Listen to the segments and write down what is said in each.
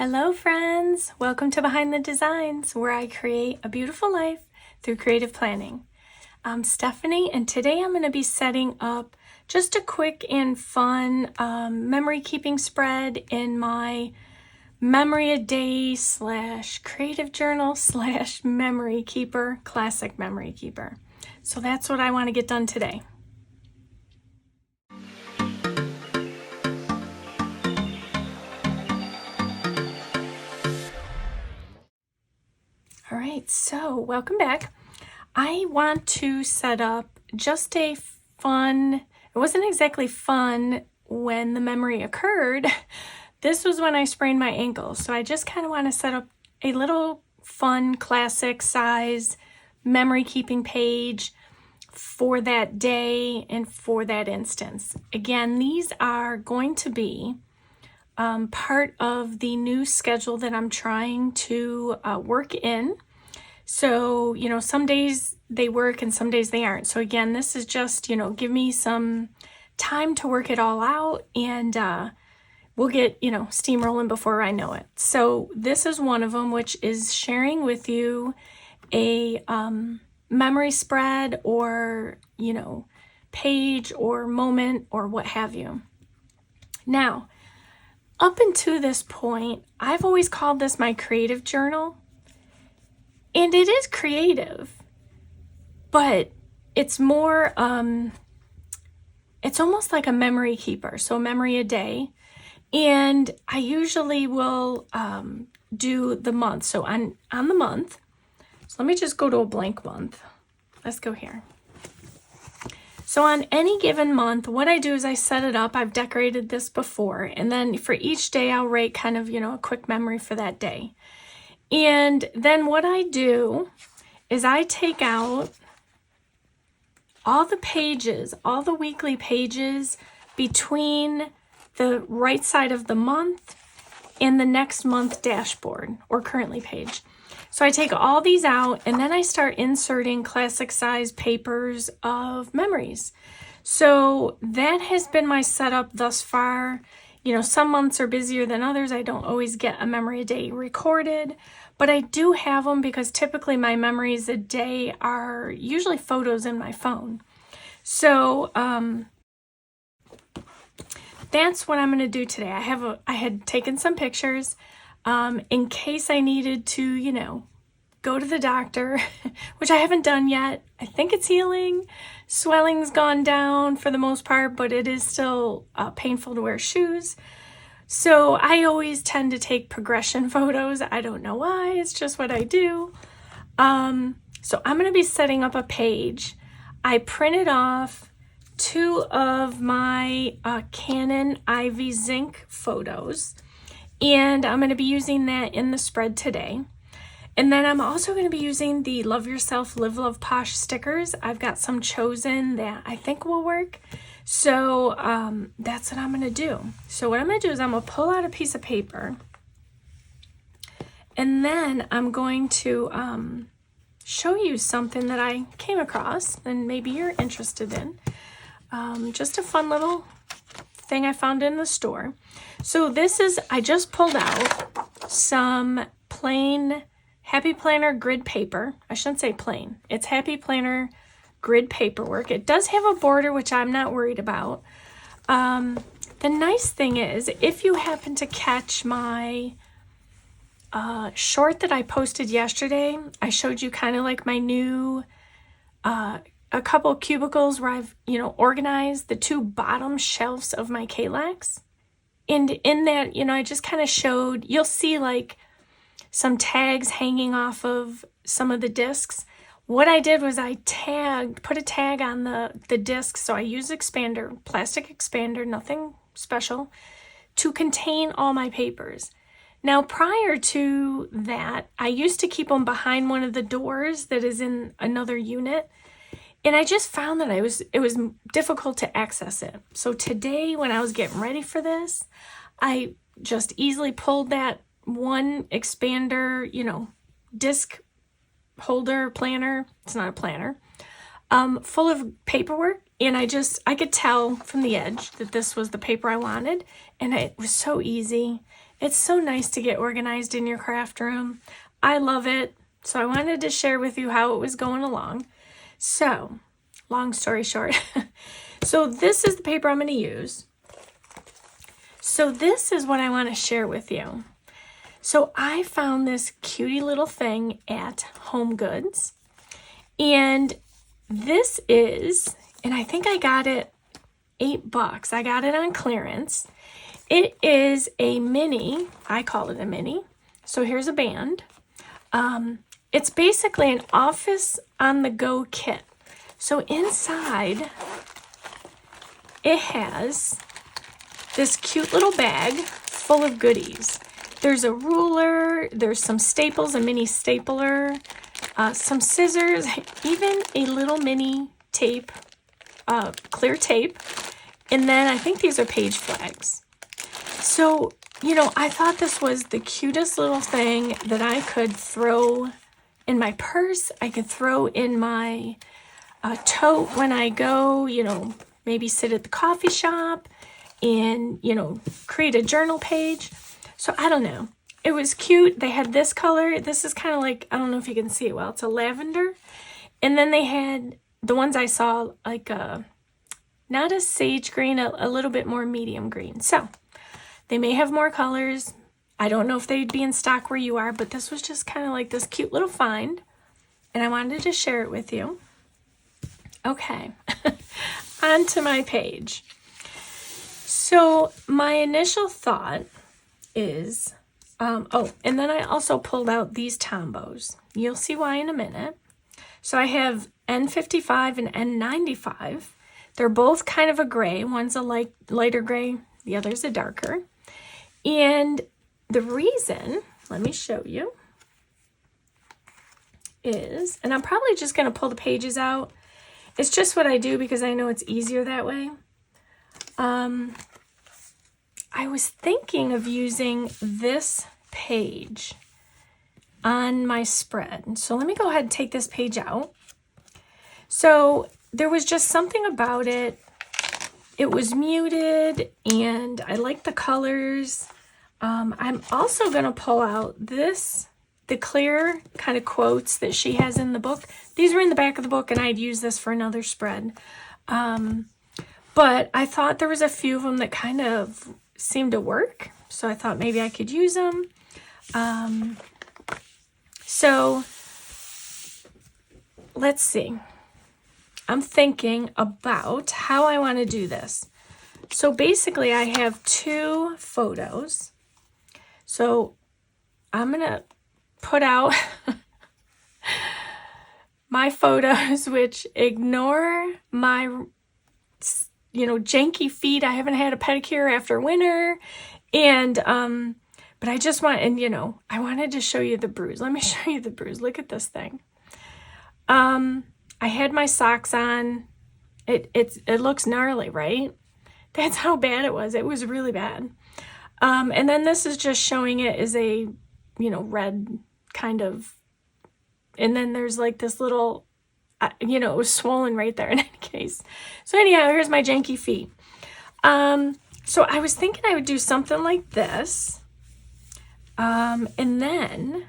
Hello friends! Welcome to Behind the Designs, where I create a beautiful life through creative planning. I'm Stephanie, and today I'm going to be setting up just a quick and fun memory keeping spread in my memory a day / creative journal / memory keeper, classic memory keeper. So that's what I want to get done today. All right, so welcome back. I want to set up just a fun, it wasn't exactly fun when the memory occurred. This was when I sprained my ankle. So I just kind of want to set up a little fun, classic size memory keeping page for that day and for that instance. Again, these are going to be part of the new schedule that I'm trying to work in. So, some days they work and some days they aren't. So again, this is just, give me some time to work it all out, and we'll get, steam rolling before I know it. So this is one of them, which is sharing with you a memory spread or, page or moment or what have you. Now, up until this point, I've always called this my creative journal. And it is creative, but it's more, it's almost like a memory keeper, so memory a day. And I usually will do the month. So on the month, so let me just go to a blank month. Let's go here. So on any given month, what I do is I set it up. I've decorated this before. And then for each day, I'll write kind of, a quick memory for that day. And then what I do is I take out all the pages, all the weekly pages between the right side of the month and the next month dashboard or currently page. So I take all these out, and then I start inserting classic size papers of memories. So that has been my setup thus far. Some months are busier than others. I don't always get a memory a day recorded, but I do have them because typically my memories a day are usually photos in my phone. So that's what I'm going to do today. I had taken some pictures in case I needed to, go to the doctor, which I haven't done yet. I think it's healing. Swelling's gone down for the most part, but it is still painful to wear shoes. So I always tend to take progression photos. I don't know why. It's just what I do. So I'm going to be setting up a page. I printed off 2 of my Canon IV Zinc photos, and I'm going to be using that in the spread today. And then I'm also going to be using the Love Yourself, Live Love Posh stickers. I've got some chosen that I think will work. So that's what I'm going to do. So what I'm going to do is I'm going to pull out a piece of paper, and then I'm going to show you something that I came across and maybe you're interested in. Just a fun little thing I found in the store. So this is, I just pulled out some plain Happy Planner grid paper. I shouldn't say plain. It's Happy Planner grid paperwork. It does have a border, which I'm not worried about. The nice thing is, if you happen to catch my short that I posted yesterday, I showed you kind of like my new, a couple cubicles where I've, organized the 2 bottom shelves of my Kallax. And in that, I just kind of showed, you'll see like some tags hanging off of some of the discs. What I did was I put a tag on the discs. So I used plastic expander, nothing special, to contain all my papers. Now, prior to that, I used to keep them behind one of the doors that is in another unit. And I just found that it was difficult to access it. So today, when I was getting ready for this, I just easily pulled that one expander, disc holder planner. It's not a planner, full of paperwork. And I could tell from the edge that this was the paper I wanted. And it was so easy. It's so nice to get organized in your craft room. I love it. So I wanted to share with you how it was going along. So, long story short. So this is the paper I'm going to use. So this is what I want to share with you. So I found this cutie little thing at Home Goods. And this is, and I think I got it $8. I got it on clearance. It is a mini. I call it a mini. So here's a band. It's basically an office on the go kit. So inside, it has this cute little bag full of goodies. There's a ruler, there's some staples, a mini stapler, some scissors, even a little mini tape, clear tape. And then I think these are page flags. So, you know, I thought this was the cutest little thing that I could throw in my purse. I could throw in my tote when I go, you know, maybe sit at the coffee shop and, you know, create a journal page. So I don't know. It was cute. They had this color. This is kind of like, I don't know if you can see it well. It's a lavender. And then they had the ones I saw, like not a sage green, a little bit more medium green. So they may have more colors. I don't know if they'd be in stock where you are, but this was just kind of like this cute little find. And I wanted to share it with you. Okay, on to my page. So my initial thought is, oh, and then I also pulled out these Tombos. You'll see why in a minute. So I have N55 and N95. They're both kind of a gray. One's a lighter gray, the other's a darker. And the reason, let me show you, is, and I'm probably just going to pull the pages out. It's just what I do because I know it's easier that way. I was thinking of using this page on my spread. So let me go ahead and take this page out. So there was just something about it. It was muted and I like the colors. I'm also going to pull out the clear kind of quotes that she has in the book. These were in the back of the book and I'd use this for another spread. But I thought there was a few of them that kind of seemed to work. So I thought maybe I could use them. So let's see. I'm thinking about how I want to do this. So basically I have two photos. So I'm going to put out my photos, which ignore my, you know, janky feet. I haven't had a pedicure after winter. And, but I just want, and you know, I wanted to show you the bruise. Let me show you the bruise. Look at this thing. I had my socks on. It looks gnarly, right? That's how bad it was. It was really bad. And then this is just showing it as a, you know, red kind of, and then there's like this little, you know, it was swollen right there in any case. So anyhow, here's my janky feet. So I was thinking I would do something like this. And then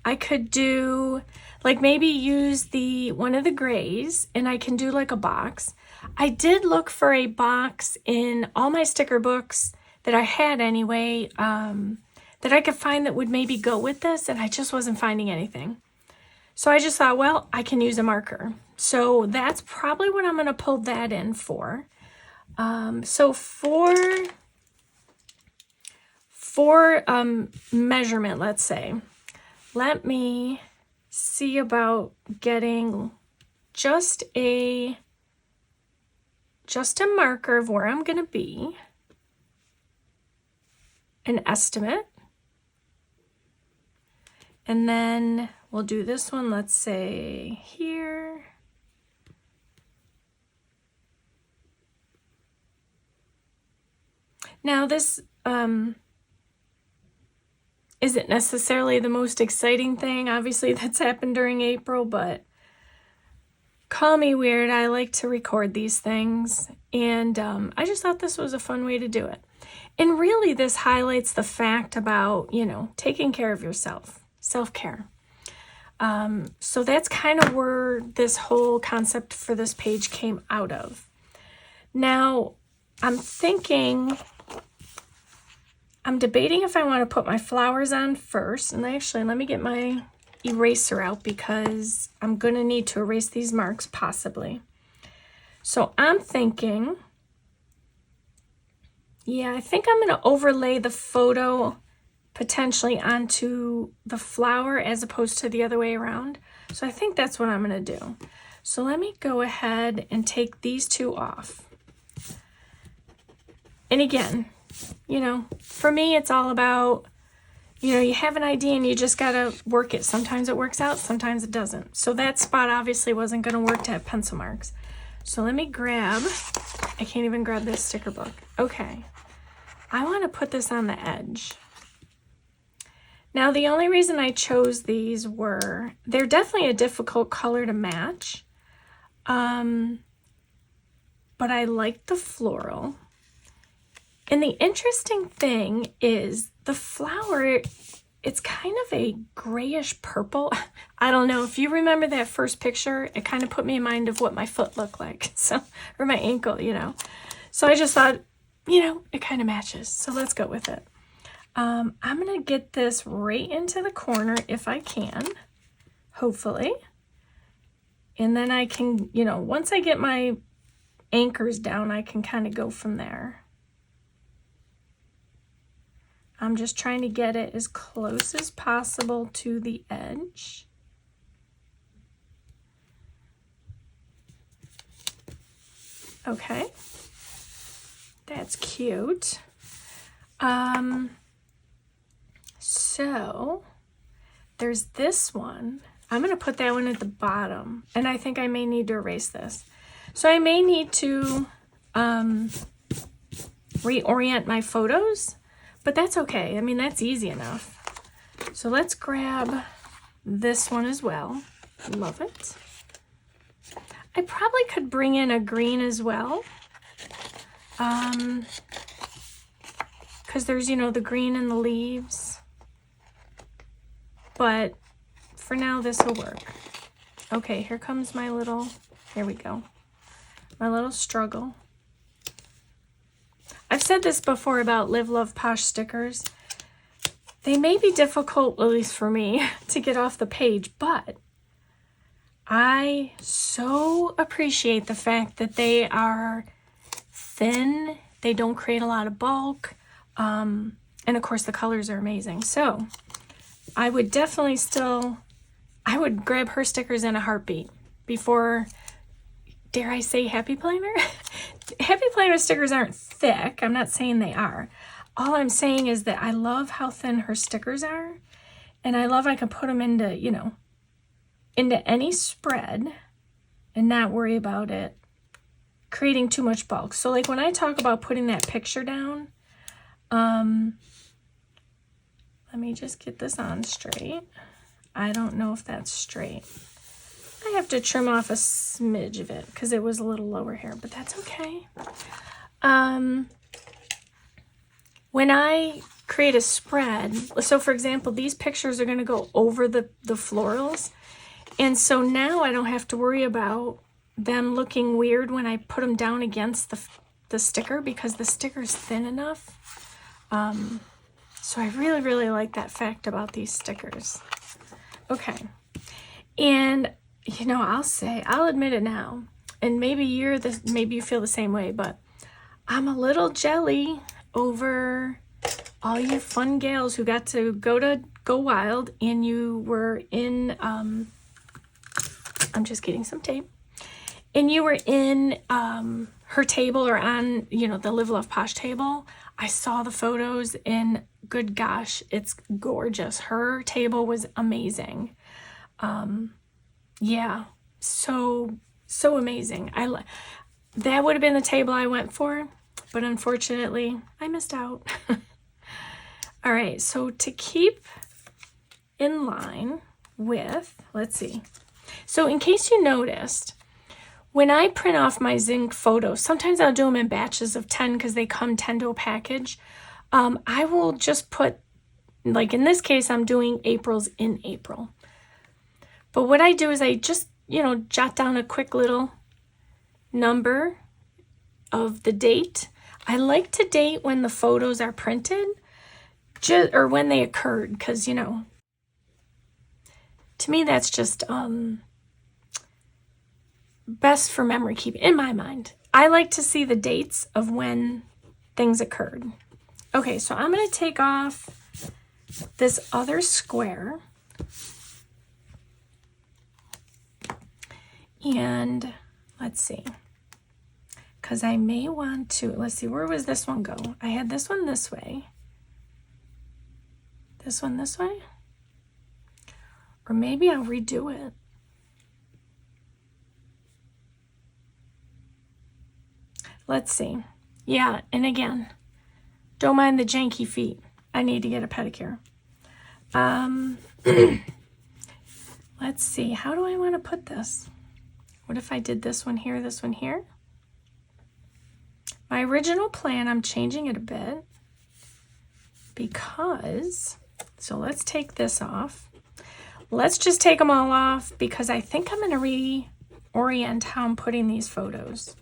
I could do, like maybe use one of the grays and I can do like a box. I did look for a box in all my sticker books that I had anyway, that I could find that would maybe go with this, and I just wasn't finding anything. So I just thought, well, I can use a marker. So that's probably what I'm going to pull that in for. So for measurement, let's say, let me see about getting just a marker of where I'm going to be, an estimate. And then we'll do this one, let's say here. Now this isn't necessarily the most exciting thing, obviously, that's happened during April, but call me weird. I like to record these things, and I just thought this was a fun way to do it. And really this highlights the fact about, you know, taking care of yourself, self-care. So that's kind of where this whole concept for this page came out of. Now, I'm debating if I want to put my flowers on first. And actually, let me get my eraser out because I'm going to need to erase these marks possibly. So I'm thinking, yeah, I think I'm going to overlay the photo potentially onto the flower as opposed to the other way around. So I think that's what I'm going to do. So let me go ahead and take these two off. And again, you know, for me, it's all about, you know, you have an idea and you just got to work it. Sometimes it works out, sometimes it doesn't. So that spot obviously wasn't going to work to have pencil marks. So let me grab, I can't even grab this sticker book. Okay, I want to put this on the edge. Now, the only reason I chose these were, they're definitely a difficult color to match. But I like the floral. And the interesting thing is the flower, it's kind of a grayish purple. I don't know if you remember that first picture, it kind of put me in mind of what my foot looked like. So, or my ankle, you know. So I just thought, you know, it kind of matches. So let's go with it. I'm going to get this right into the corner if I can, hopefully. And then I can, you know, once I get my anchors down, I can kind of go from there. I'm just trying to get it as close as possible to the edge. Okay. That's cute. So there's this one. I'm going to put that one at the bottom, and I think I may need to erase this. So I may need to reorient my photos, but that's okay. I mean, that's easy enough. So let's grab this one as well. Love it. I probably could bring in a green as well. Because there's, you know, the green in the leaves. But for now, this will work. Okay, here comes my little, here we go. My little struggle. I've said this before about Love Posh stickers. They may be difficult, at least for me, to get off the page, but I so appreciate the fact that they are thin. They don't create a lot of bulk. And of course the colors are amazing. So I would definitely I would grab her stickers in a heartbeat before, dare I say, Happy Planner? Happy Planner stickers aren't thick. I'm not saying they are. All I'm saying is that I love how thin her stickers are. And I love I can put them into, you know, into any spread and not worry about it creating too much bulk. So like when I talk about putting that picture down, let me just get this on straight. I don't know if that's straight. I have to trim off a smidge of it because it was a little lower here, but that's okay. When I create a spread, so for example, these pictures are going to go over the florals. And so now I don't have to worry about them looking weird when I put them down against the sticker because the sticker's thin enough. So I really, really like that fact about these stickers. Okay. And, you know, I'll admit it now, and maybe maybe you feel the same way, but I'm a little jelly over all you fun gals who got to go wild, and you were in, I'm just getting some tape, and you were in her table or on, you know, the Love Posh table. I saw the photos and good gosh, it's gorgeous. Her table was amazing. Yeah, so amazing. That would have been the table I went for, but unfortunately I missed out. All right, so to keep in line with, let's see. So in case you noticed, when I print off my Zinc photos, sometimes I'll do them in batches of 10 because they come 10 to a package. I will just put, like in this case, I'm doing April's in April. But what I do is I just, jot down a quick little number of the date. I like to date when the photos are printed, or when they occurred, because, to me that's just best for memory keeping, in my mind. I like to see the dates of when things occurred. Okay, so I'm going to take off this other square. And let's see, because I may want to, let's see, where was this one go? I had this one this way. This one this way? Or maybe I'll redo it. Let's see. Yeah, and again, don't mind the janky feet. I need to get a pedicure. Let's see, how do I want to put this? What if I did this one here, this one here? My original plan, I'm changing it a bit because, so let's take this off. Let's just take them all off because I think I'm going to reorient how I'm putting these photos.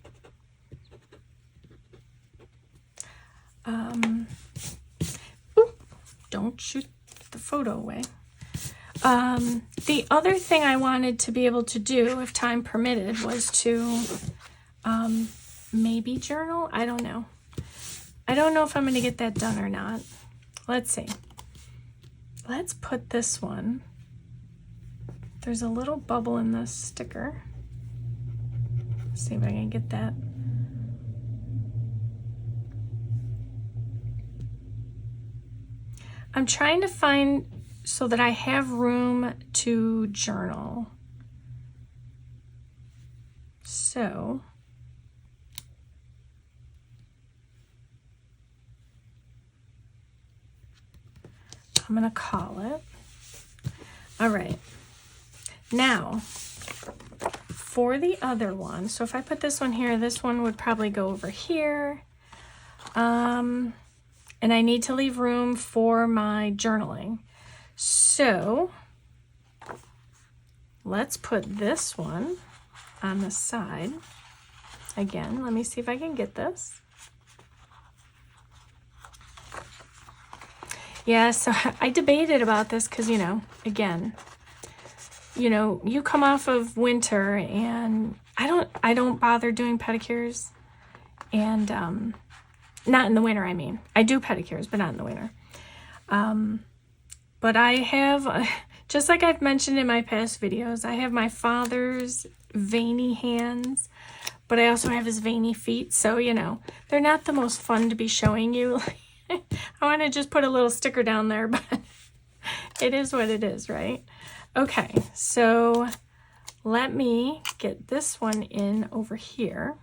Ooh, don't shoot the photo away. The other thing I wanted to be able to do, if time permitted, was to maybe journal. I don't know. I don't know if I'm going to get that done or not. Let's see. Let's put this one. There's a little bubble in this sticker. Let's see if I can get that. I'm trying to find so that I have room to journal. So I'm going to call it. All right. Now, for the other one, so if I put this one here, this one would probably go over here. And I need to leave room for my journaling. So let's put this one on the side. Again, let me see if I can get this. Yeah, so I debated about this because, again, you come off of winter and I don't bother doing pedicures, and not in the winter, I mean. I do pedicures, but not in the winter. But I have, just like I've mentioned in my past videos, I have my father's veiny hands, but I also have his veiny feet. So, they're not the most fun to be showing you. I want to just put a little sticker down there, but it is what it is, right? Okay, so let me get this one in over here.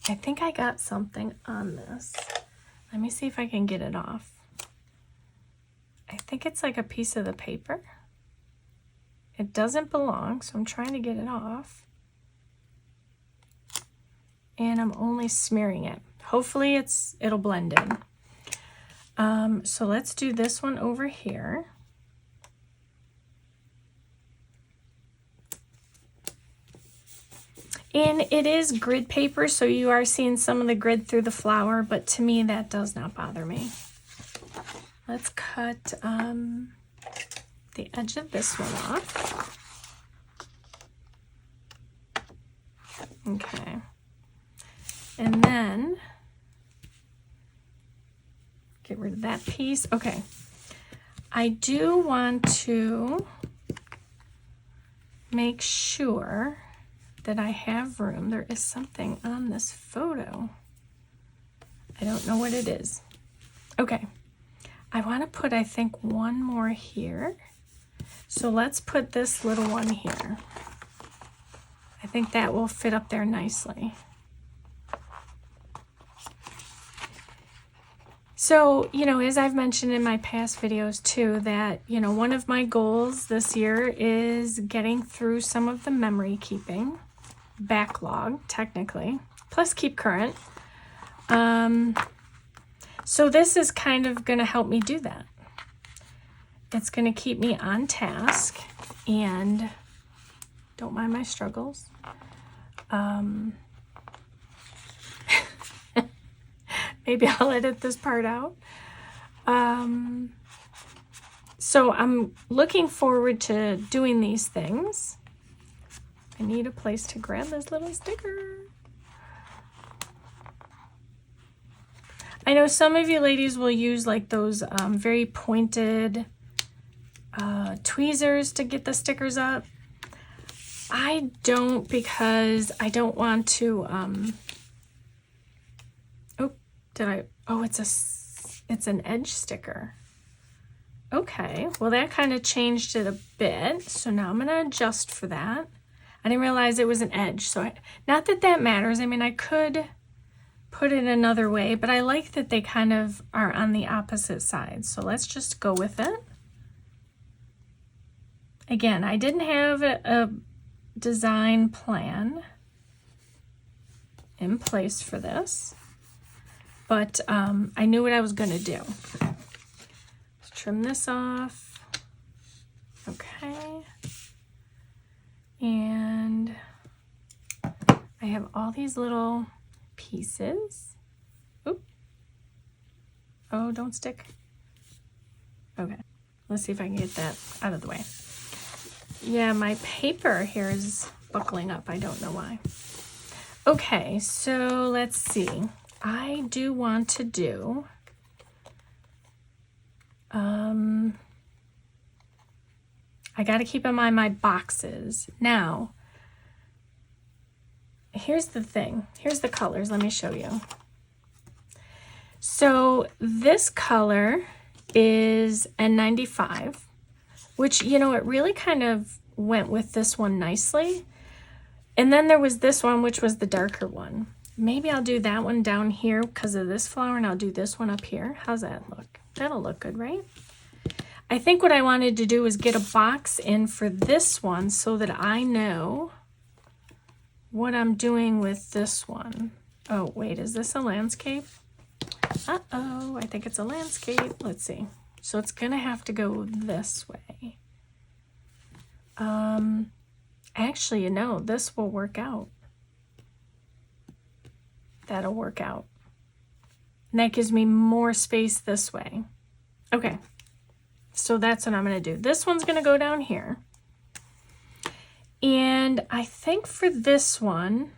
I think I got something on this. Let me see if I can get it off. I think it's like a piece of the paper. It doesn't belong, so I'm trying to get it off. And I'm only smearing it. Hopefully it'll blend in. So let's do this one over here. And it is grid paper, so you are seeing some of the grid through the flower, but to me that does not bother me. Let's cut the edge of this one off. Okay. And then get rid of that piece. Okay. I do want to make sure that I have room. There is something on this photo. I don't know what it is. Okay. I want to put, I think, one more here. So let's put this little one here. I think that will fit up there nicely. So, as I've mentioned in my past videos too, that, one of my goals this year is getting through some of the memory keeping backlog, technically, plus keep current. So this is kind of going to help me do that. It's going to keep me on task, and don't mind my struggles. Maybe I'll edit this part out. So I'm looking forward to doing these things. I need a place to grab this little sticker. I know some of you ladies will use like those very pointed tweezers to get the stickers up. I don't, because I don't want to, it's an edge sticker. Okay, well that kind of changed it a bit. So now I'm gonna adjust for that. I didn't realize it was an edge. So not that that matters. I mean, I could put it another way, but I like that they kind of are on the opposite sides. So let's just go with it. Again, I didn't have a design plan in place for this, but I knew what I was going to do. Let's trim this off. Okay. And I have all these little pieces. Oop. Oh, don't stick. Okay. Let's see if I can get that out of the way. Yeah, my paper here is buckling up. I don't know why. Okay, so let's see. I do want to do I got to keep in mind my boxes. Now, here's the thing. Here's the colors. Let me show you. So this color is N95, which, you know, it really kind of went with this one nicely. And then there was this one, which was the darker one. Maybe I'll do that one down here because of this flower, and I'll do this one up here. How's that look? That'll look good, right? I think what I wanted to do is get a box in for this one so that I know what I'm doing with this one. Oh, wait, is this a landscape? Uh-oh, I think it's a landscape. Let's see. So it's gonna have to go this way. Actually, you know, this will work out. That'll work out. And that gives me more space this way. Okay, so that's what I'm gonna do. This one's gonna go down here. And I think for this one,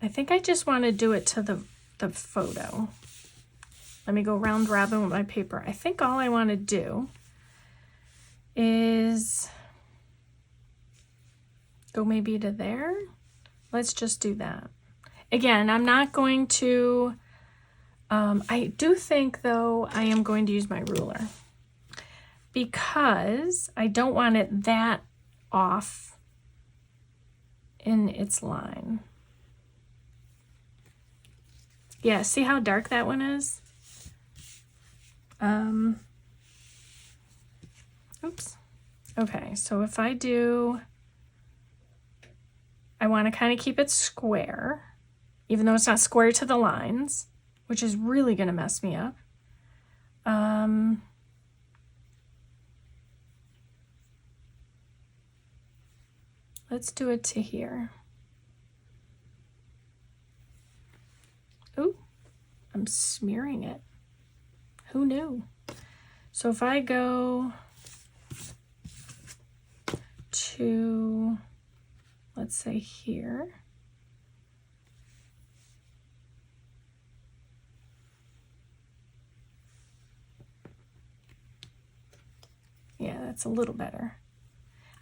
I think I just want to do it to the photo. Let me go round robin with my paper. I think all I want to do is go maybe to there. Let's just do that. Again, I'm not going to, I do think though I am going to use my ruler because I don't want it that off in its line. Yeah, see how dark that one is? Oops. Okay, so if I do, I want to kind of keep it square, even though it's not square to the lines, which is really going to mess me up. Let's do it to here. Ooh, I'm smearing it. Who knew? So if I go to, let's say here, yeah, that's a little better.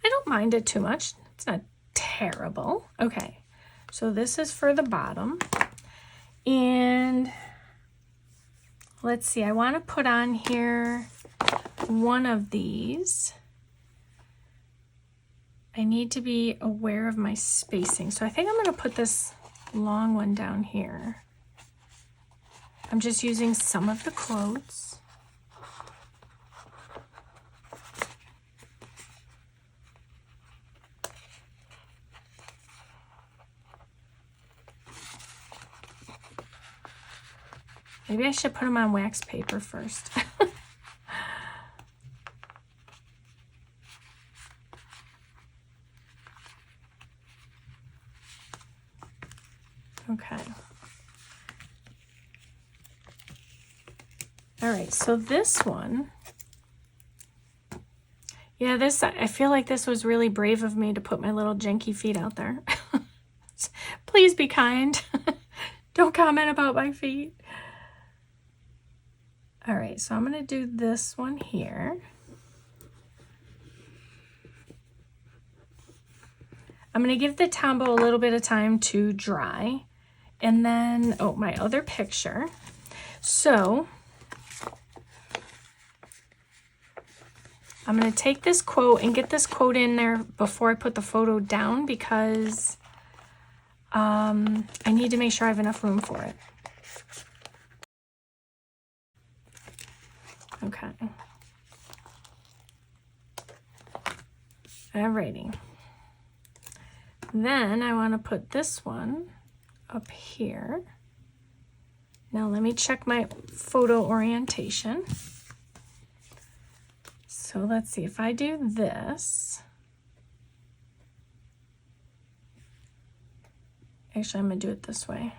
I don't mind it too much. It's not terrible. Okay, so this is for the bottom. And let's see, I want to put on here one of these. I need to be aware of my spacing. So I think I'm going to put this long one down here. I'm just using some of the quotes. Maybe I should put them on wax paper first. Okay. All right, so this one, yeah, I feel like this was really brave of me to put my little janky feet out there. Please be kind. Don't comment about my feet. All right, so I'm going to do this one here. I'm going to give the Tombow a little bit of time to dry. And then, oh, my other picture. So I'm going to take this quote and get this quote in there before I put the photo down because I need to make sure I have enough room for it. Okay. Alrighty. Then I want to put this one up here. Now let me check my photo orientation. So let's see, if I do this, actually I'm going to do it this way.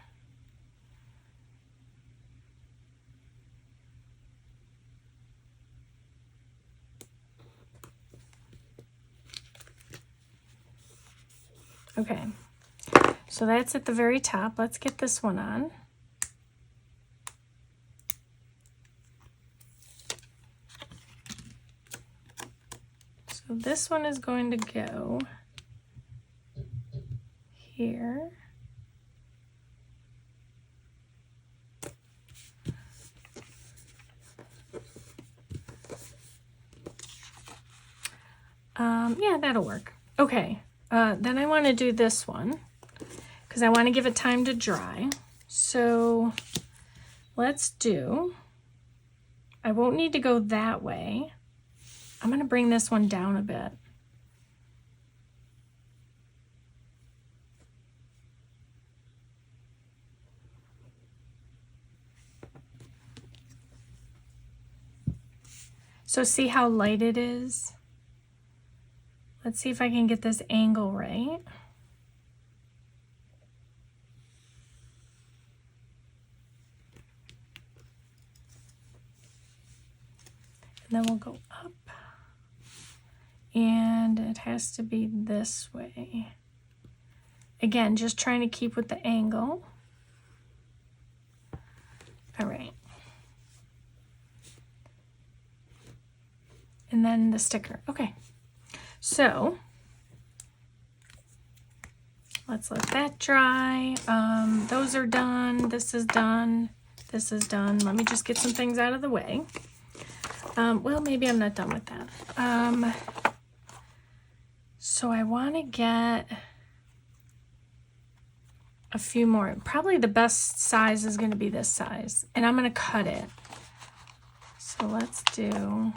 Okay, so that's at the very top. Let's get this one on. So this one is going to go here. Yeah, that'll work. Okay. Then I want to do this one because I want to give it time to dry. So let's do, I won't need to go that way. I'm going to bring this one down a bit. So see how light it is? Let's see if I can get this angle right. And then we'll go up. And it has to be this way. Again, just trying to keep with the angle. All right. And then the sticker. Okay. So let's let that dry. Those are done. This is done. This is done. Let me just get some things out of the way. Well, maybe I'm not done with that. So I want to get a few more. Probably the best size is going to be this size. And I'm going to cut it. So let's do...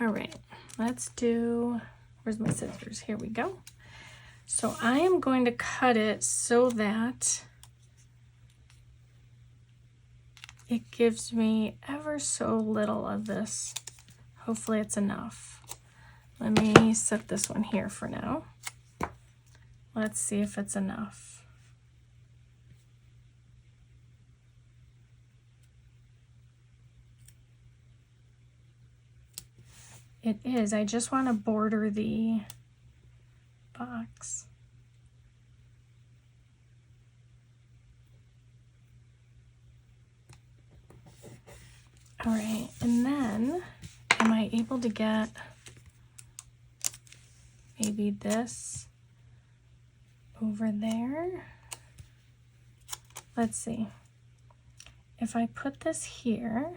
All right, let's do, where's my scissors? Here we go. So I am going to cut it so that it gives me ever so little of this. Hopefully it's enough. Let me set this one here for now. Let's see if it's enough. It is. I just want to border the box. All right, and then am I able to get maybe this over there? Let's see. If I put this here,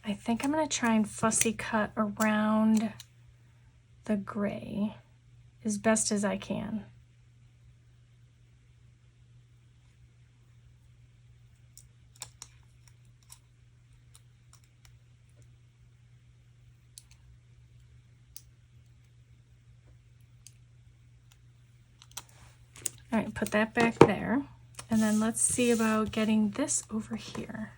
I think I'm going to try and fussy cut around the gray as best as I can. All right, put that back there. And then let's see about getting this over here.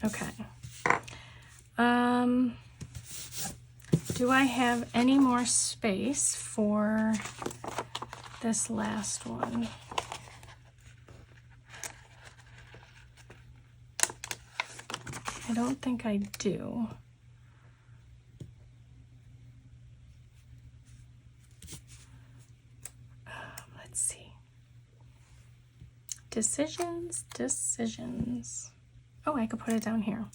Okay. Do I have any more space for this last one? I don't think I do. Let's see. Decisions. Oh, I could put it down here.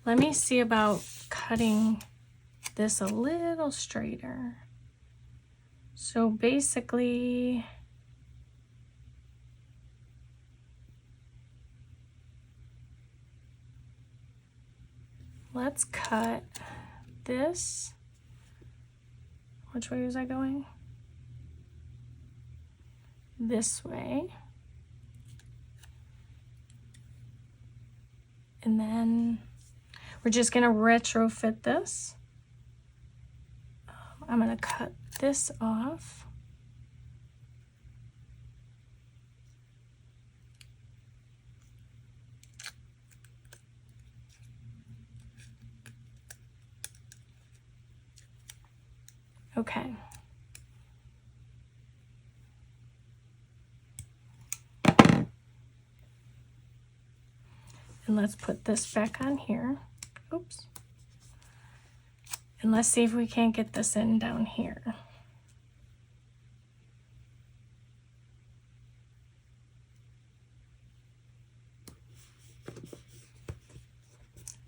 Let me see about cutting this a little straighter. So basically, let's cut this. Which way was I going? This way. And then we're just gonna retrofit this. I'm gonna cut this off. Okay. And let's put this back on here. Oops. And let's see if we can't get this in down here.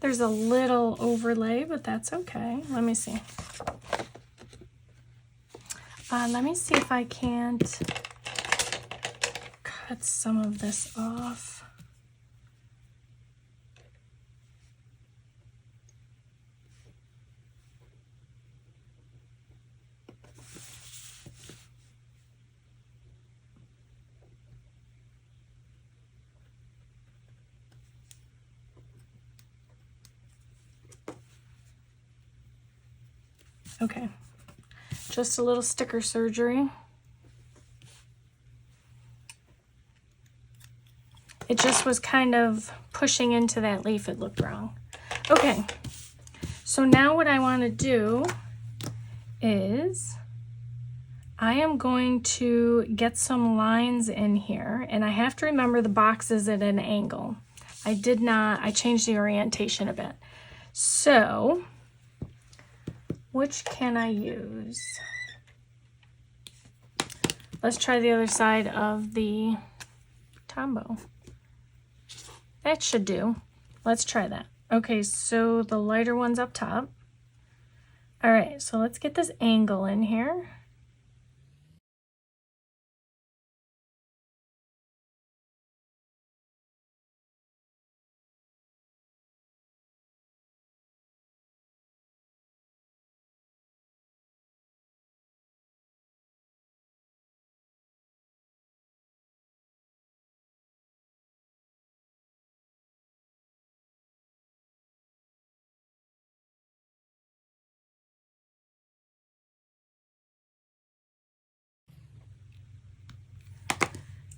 There's a little overlay, but that's okay. Let me see. Let me see if I can't cut some of this off. Okay, just a little sticker surgery. It just was kind of pushing into that leaf. It looked wrong. Okay, so now what I want to do is I am going to get some lines in here, and I have to remember the box is at an angle. I changed the orientation a bit. So, which can I use? Let's try the other side of the Tombow. That should do. Let's try that. Okay, so the lighter one's up top. All right, so let's get this angle in here.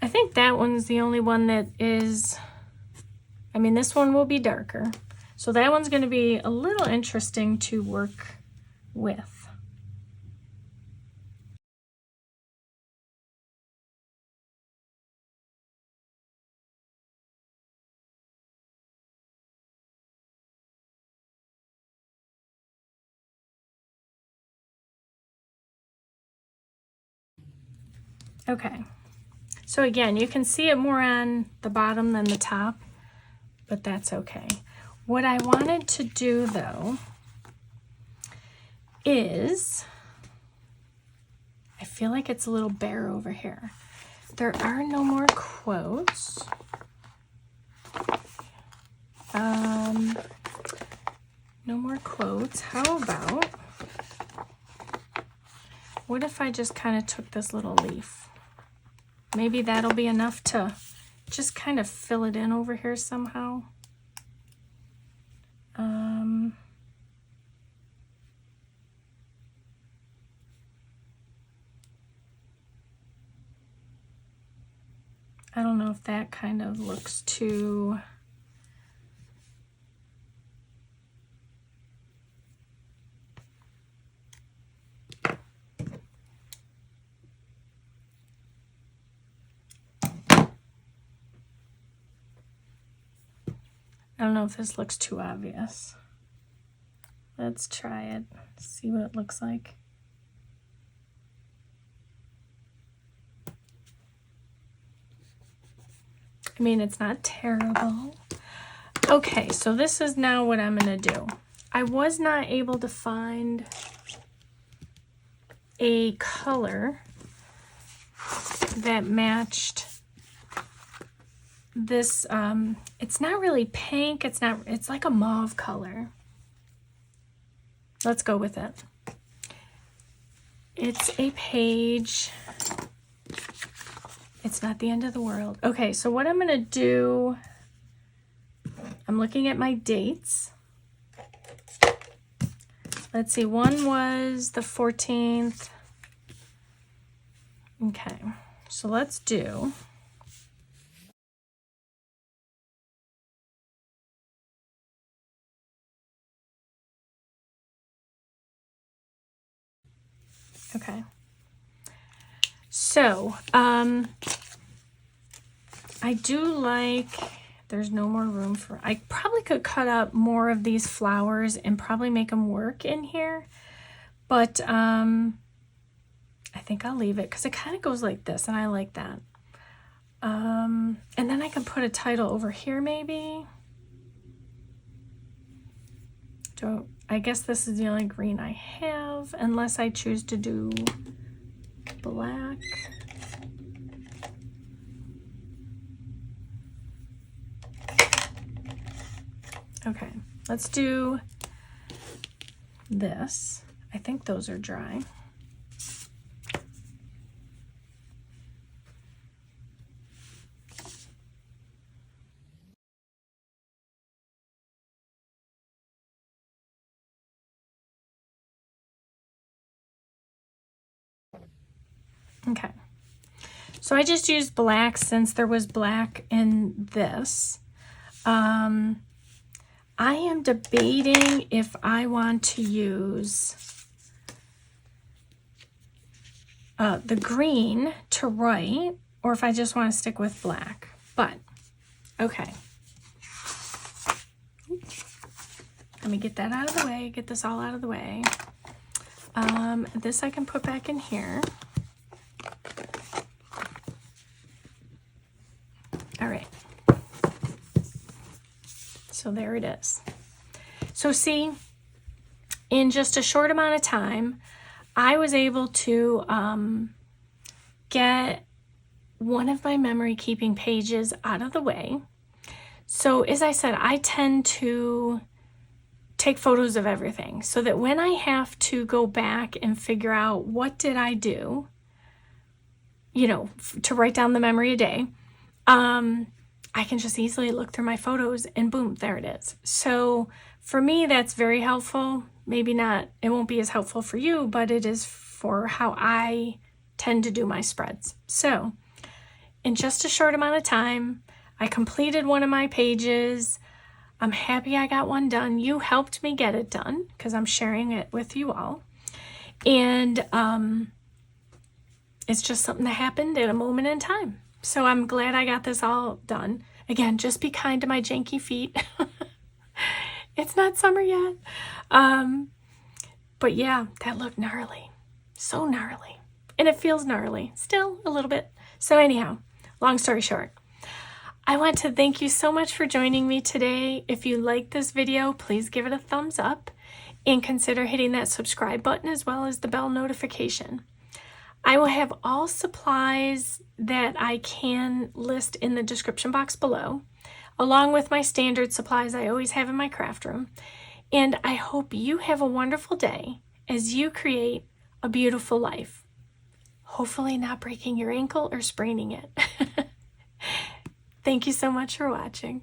I think that one's the only one that is, I mean, this one will be darker. So that one's going to be a little interesting to work with. Okay. So again, you can see it more on the bottom than the top, but that's okay. What I wanted to do though is, I feel like it's a little bare over here. There are no more quotes. No more quotes. How about, what if I just kind of took this little leaf? Maybe that'll be enough to just kind of fill it in over here somehow. I don't know if that kind of looks too... I don't know if this looks too obvious. Let's try it, see what it looks like. I mean, it's not terrible. Okay, so this is now what I'm gonna do. I was not able to find a color that matched this. It's not really pink, it's like a mauve color. Let's go with it. It's a page. It's not the end of the world. Okay, so what I'm gonna do, I'm looking at my dates. Let's see, one was the 14th. Okay, so let's do. Okay. So, I do like, there's no more room for, I probably could cut up more of these flowers and probably make them work in here. But, I think I'll leave it because it kind of goes like this and I like that. And then I can put a title over here maybe. I guess this is the only green I have, unless I choose to do black. Okay, let's do this. I think those are dry. Okay, so I just used black since there was black in this. I am debating if I want to use the green to write or if I just want to stick with black. But, okay. Let me get that out of the way, get this all out of the way. This I can put back in here. All right. So there it is. So see, in just a short amount of time, I was able to get one of my memory keeping pages out of the way. So as I said, I tend to take photos of everything so that when I have to go back and figure out what did I do, you know, to write down the memory a day, I can just easily look through my photos and boom, there it is. So for me, that's very helpful. Maybe not, it won't be as helpful for you, but it is for how I tend to do my spreads. So in just a short amount of time, I completed one of my pages. I'm happy I got one done. You helped me get it done because I'm sharing it with you all. And it's just something that happened at a moment in time. So I'm glad I got this all done. Again, just be kind to my janky feet. It's not summer yet. But yeah, that looked gnarly. So gnarly. And it feels gnarly. Still a little bit. So anyhow, long story short, I want to thank you so much for joining me today. If you liked this video, please give it a thumbs up and consider hitting that subscribe button as well as the bell notification. I will have all supplies that I can list in the description box below, along with my standard supplies I always have in my craft room. And I hope you have a wonderful day as you create a beautiful life. Hopefully not breaking your ankle or spraining it. Thank you so much for watching.